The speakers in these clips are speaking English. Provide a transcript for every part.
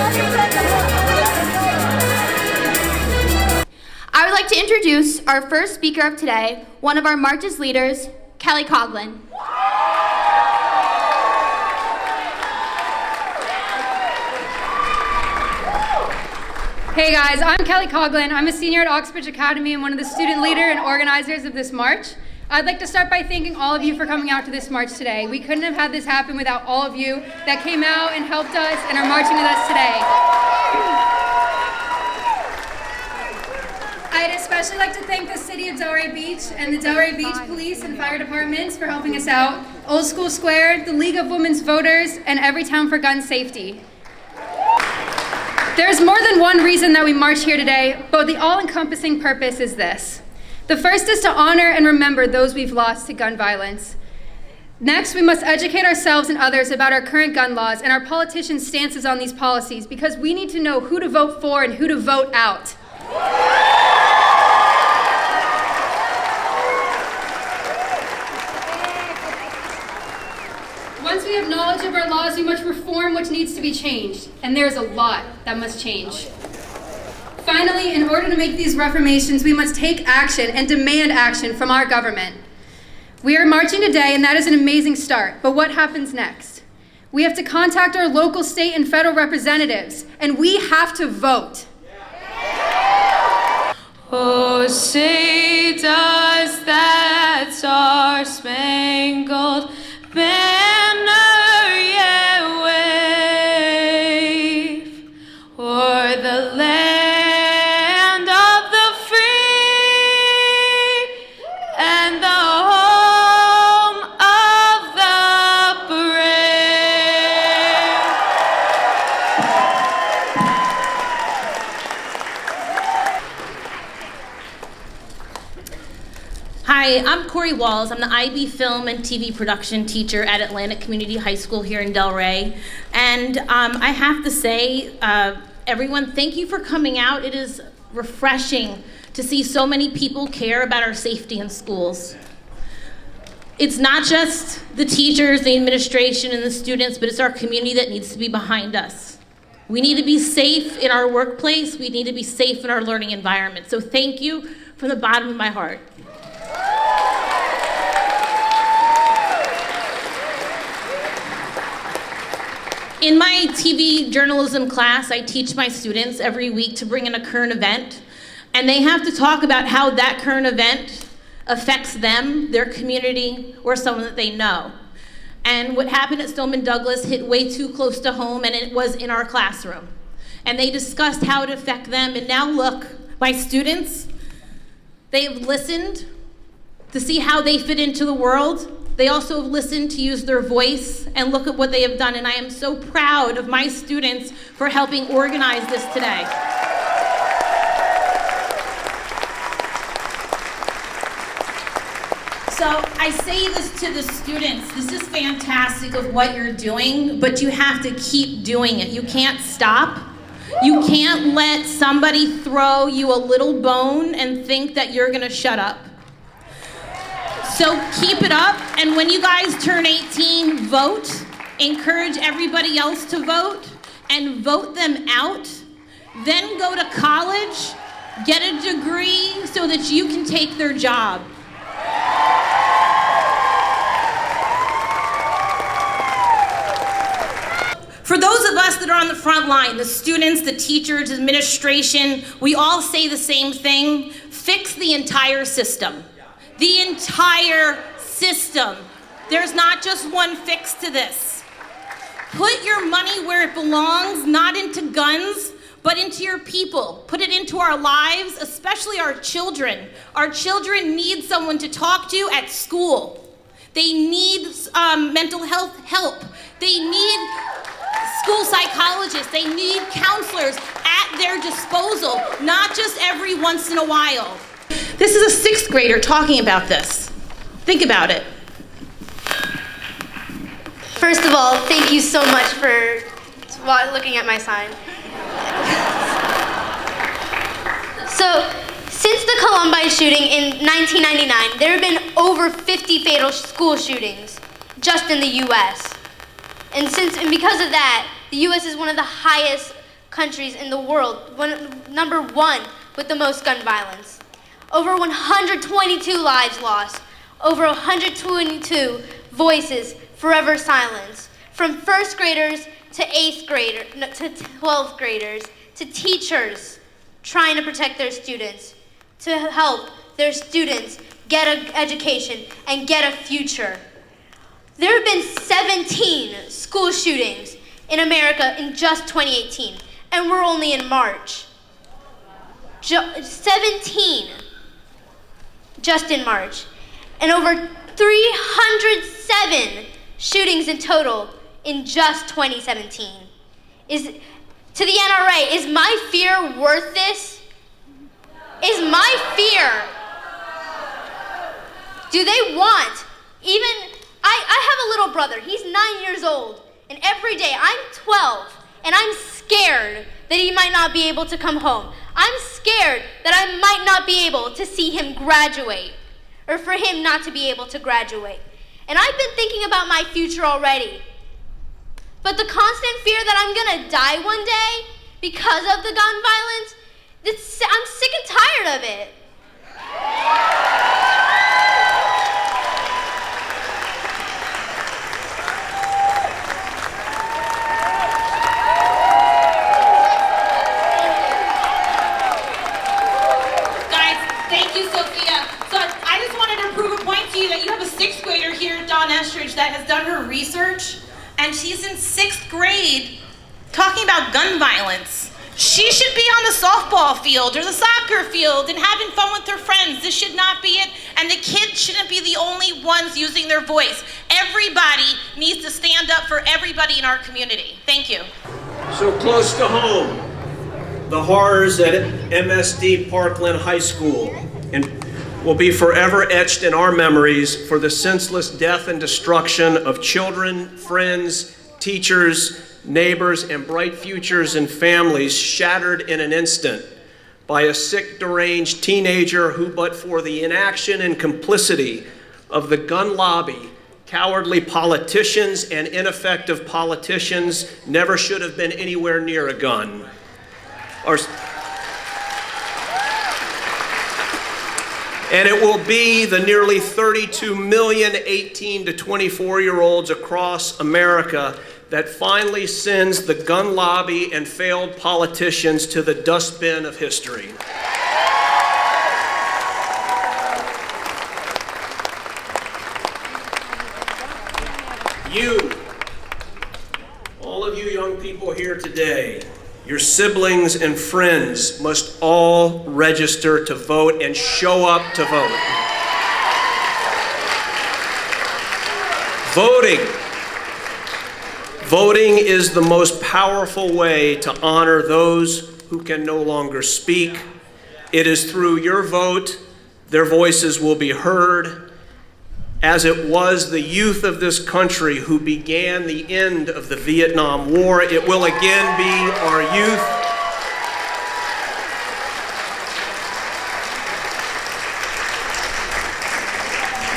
I would like to introduce our first speaker of today, one of our march's leaders, Kelly Coughlin. Hey guys, I'm Kelly Coughlin. I'm a senior at Oxbridge Academy and one of the student leader and organizers of this march. I'd like to start by thanking all of you for coming out to this march today. We couldn't have had this happen without all of you that came out and helped us and are marching with us today. I'd especially like to thank the city of Delray Beach and the Delray Beach Police and Fire Departments for helping us out, Old School Square, the League of Women's Voters, and Everytown for Gun Safety. There's more than one reason that we march here today, but the all-encompassing purpose is this. The first is to honor and remember those we've lost to gun violence. Next, we must educate ourselves and others about our current gun laws and our politicians' stances on these policies, because we need to know who to vote for and who to vote out. Once we have knowledge of our laws, we must reform what needs to be changed, and there's a lot that must change. Finally, in order to make these reformations, we must take action and demand action from our government. We are marching today, and that is an amazing start, but what happens next? We have to contact our local, state, and federal representatives, and we have to vote. Oh, say does that star-spangled banner yet wave o'er the land of the free and the home of the brave? Hi, I'm Corey Walls. I'm the IB Film and TV Production teacher at Atlantic Community High School here in Delray. And I have to say, everyone, thank you for coming out. It is refreshing to see so many people care about our safety in schools. It's not just the teachers, the administration, and the students, but it's our community that needs to be behind us. We need to be safe in our workplace. We need to be safe in our learning environment. So thank you from the bottom of my heart. In my TV journalism class, I teach my students every week to bring in a current event, and they have to talk about how that current event affects them, their community, or someone that they know. And what happened at Stoneman Douglas hit way too close to home, and it was in our classroom. And they discussed how it affected them, and now look, my students, they have listened to see how they fit into the world. They also have listened to use their voice, and look at what they have done. And I am so proud of my students for helping organize this today. So I say this to the students, this is fantastic of what you're doing, but you have to keep doing it. You can't stop. You can't let somebody throw you a little bone and think that you're gonna shut up. So keep it up, and when you guys turn 18, vote. Encourage everybody else to vote, and vote them out. Then go to college, get a degree so that you can take their job. For those of us that are on the front line, the students, the teachers, administration, we all say the same thing: fix the entire system. The entire system. There's not just one fix to this. Put your money where it belongs, not into guns, but into your people. Put it into our lives, especially our children. Our children need someone to talk to at school. They need mental health help. They need school psychologists. They need counselors at their disposal, not just every once in a while. This is a 6th grader talking about this. Think about it. First of all, thank you so much for looking at my sign. So, since the Columbine shooting in 1999, there have been over 50 fatal school shootings just in the U.S. And because of that, the U.S. is one of the highest countries in the world, number one with the most gun violence. Over 122 lives lost, over 122 voices forever silenced, from first graders to 12th graders, to teachers trying to protect their students, to help their students get an education and get a future. There have been 17 school shootings in America in just 2018, and we're only in March. 17 just in March, and over 307 shootings in total in just 2017. To the NRA, is my fear worth this? Is my fear? Do they want, I have a little brother, he's 9 years old, and every day I'm 12, and I'm scared that he might not be able to come home. I'm scared that I might not be able to see him graduate, or for him not to be able to graduate. And I've been thinking about my future already. But the constant fear that I'm gonna die one day because of the gun violence, I'm sick and tired of it. That you have a 6th grader here, Dawn Estridge, that has done her research, and she's in 6th grade talking about gun violence. She should be on the softball field or the soccer field and having fun with her friends. This should not be it, and the kids shouldn't be the only ones using their voice. Everybody needs to stand up for everybody in our community. Thank you. So close to home, the horrors at MSD Parkland High School will be forever etched in our memories for the senseless death and destruction of children, friends, teachers, neighbors, and bright futures and families shattered in an instant by a sick, deranged teenager who, but for the inaction and complicity of the gun lobby, cowardly politicians, and ineffective politicians, never should have been anywhere near a gun. And it will be the nearly 32 million 18 to 24-year-olds across America that finally sends the gun lobby and failed politicians to the dustbin of history. You, all of you young people here today, your siblings and friends must all register to vote and show up to vote. Voting is the most powerful way to honor those who can no longer speak. It is through your vote their voices will be heard, as it was the youth of this country who began the end of the Vietnam War. It will again be our youth.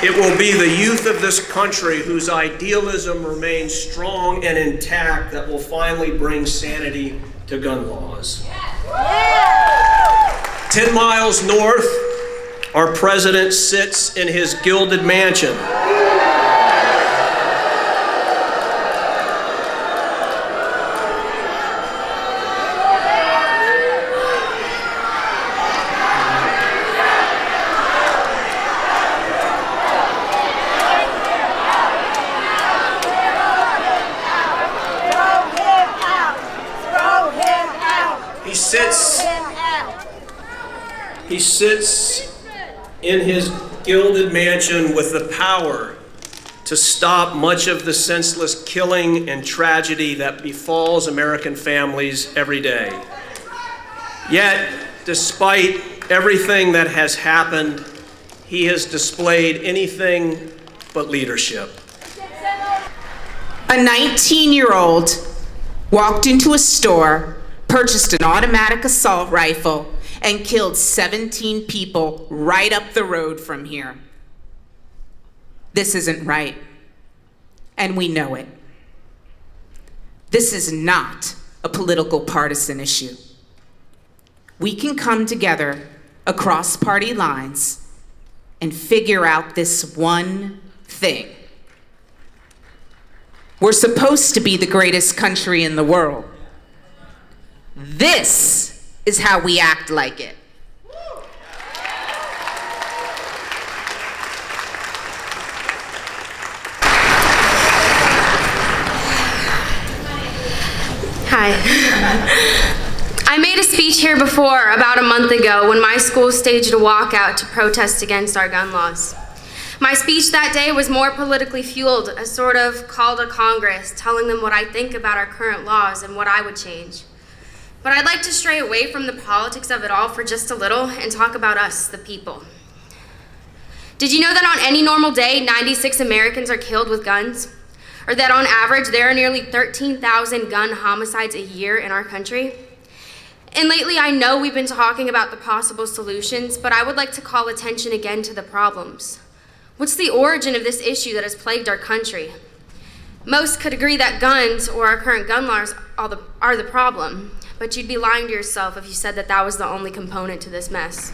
It will be the youth of this country whose idealism remains strong and intact that will finally bring sanity to gun laws. 10 miles north, our president sits in his gilded mansion. He sits in his gilded mansion with the power to stop much of the senseless killing and tragedy that befalls American families every day. Yet, despite everything that has happened, he has displayed anything but leadership. A 19-year-old walked into a store, purchased an automatic assault rifle, and killed 17 people right up the road from here. This isn't right, and we know it. This is not a a political partisan issue. We can come together across party lines and figure out this one thing. We're supposed to be the greatest country in the world. This is how we act like it. Hi. I made a speech here before about a month ago when my school staged a walkout to protest against our gun laws. My speech that day was more politically fueled, a sort of call to Congress, telling them what I think about our current laws and what I would change. But I'd like to stray away from the politics of it all for just a little and talk about us, the people. Did you know that on any normal day, 96 Americans are killed with guns? Or that on average, there are nearly 13,000 gun homicides a year in our country? And lately, I know we've been talking about the possible solutions, but I would like to call attention again to the problems. What's the origin of this issue that has plagued our country? Most could agree that guns, or our current gun laws, are the problem, but you'd be lying to yourself if you said that that was the only component to this mess.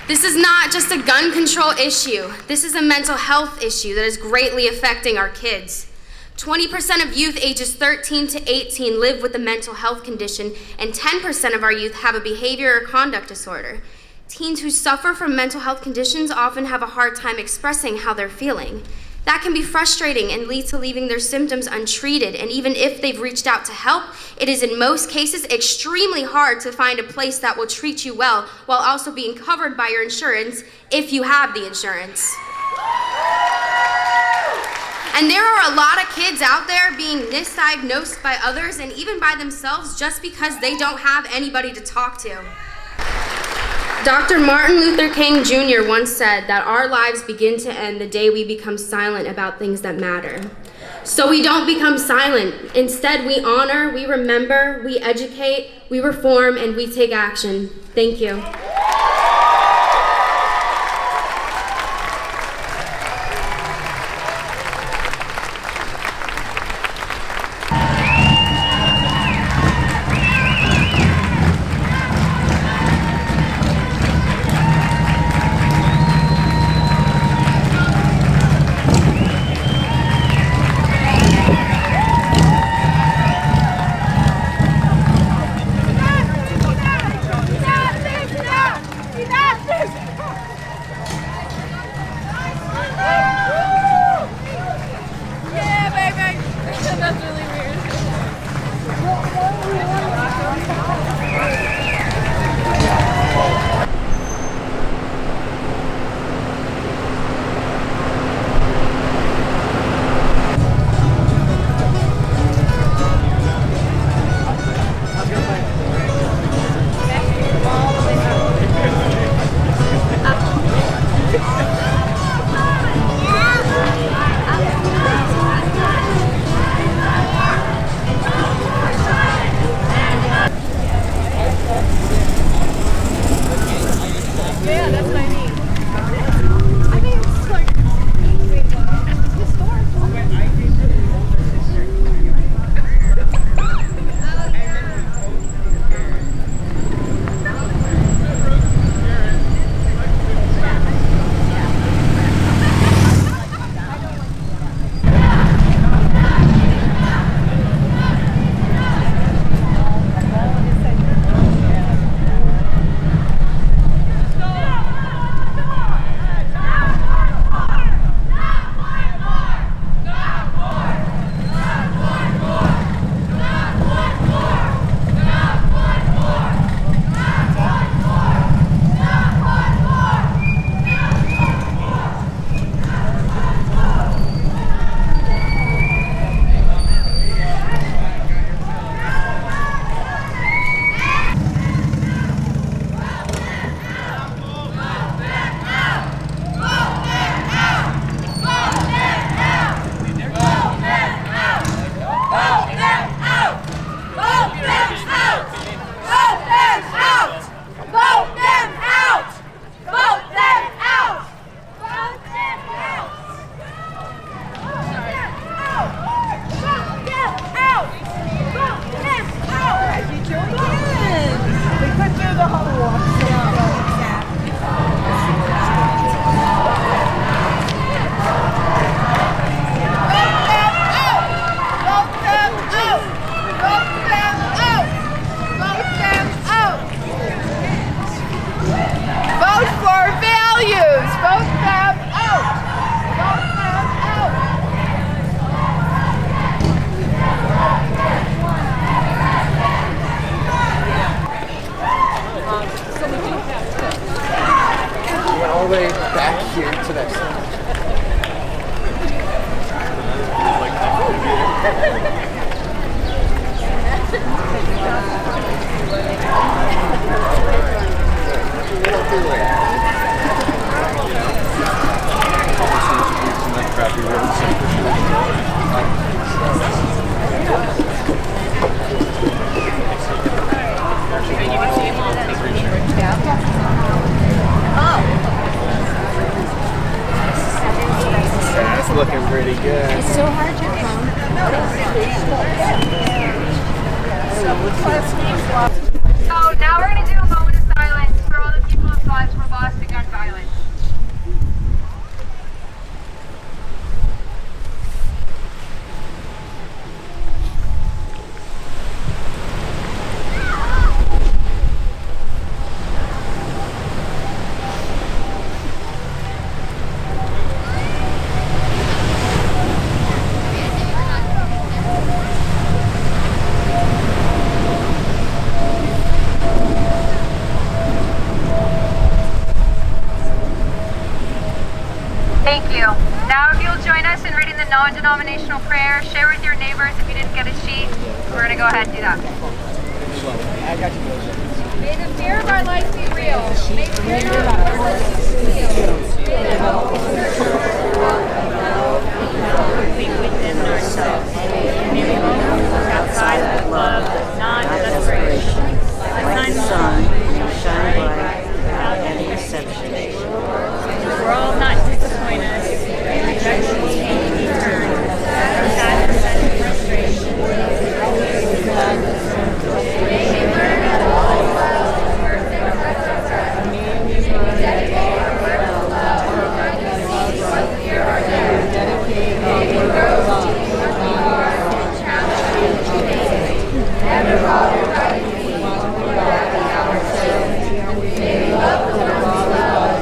This is not just a gun control issue. This is a mental health issue that is greatly affecting our kids. 20% of youth ages 13 to 18 live with a mental health condition, and 10% of our youth have a behavior or conduct disorder. Teens who suffer from mental health conditions often have a hard time expressing how they're feeling. That can be frustrating and lead to leaving their symptoms untreated, and even if they've reached out to help, it is in most cases extremely hard to find a place that will treat you well while also being covered by your insurance, if you have the insurance. And there are a lot of kids out there being misdiagnosed by others and even by themselves just because they don't have anybody to talk to. Dr. Martin Luther King Jr. once said that our lives begin to end the day we become silent about things that matter. So we don't become silent. Instead, we honor, we remember, we educate, we reform, and we take action. Thank you. So now we're going to do a moment of silence for all the people whose lives were lost to gun violence. Thank you. Now if you'll join us in reading the non-denominational prayer, share with your neighbors if you didn't get a sheet. We're going to go ahead and do that. May the fear of our life be real. May fear not force us to feel. May the hope be within ourselves. May we always baptize with love, not desperation. Like the sun, shine bright without any deception. The world not disappoint us, and rejections can be turned. Our sadness and frustration. May we learn how to always love perfect presence. May we dedicate our work to love, and fear our death. May we grow to be who we are and challenge and amazing. Never bother writing me or lacking ourselves. May we love the ones we love.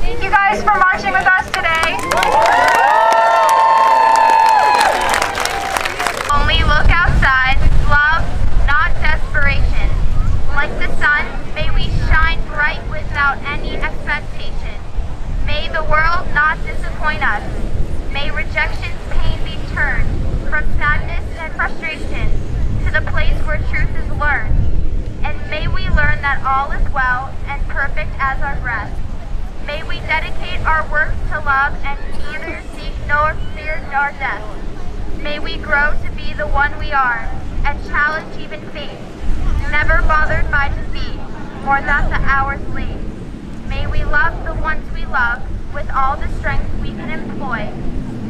Thank you guys for marching with us today. Only look outside, love, not desperation. Like the sun, may we shine bright without any expectation. May the world not disappoint us. May rejection's pain be turned from sadness and frustration to the place where truth is learned. And may we learn that all is well and perfect as our breath. May we dedicate our work to love and neither seek nor fear nor death. May we grow to be the one we are and challenge even fate, never bothered by defeat or that the hours lead. May we love the ones we love with all the strength we can employ.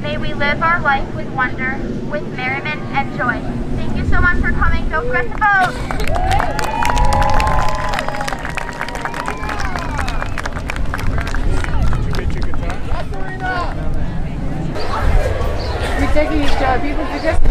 May we live our life with wonder, with merriment and joy. Thank you so much for coming. Don't forget to vote. We're taking each other. People forget to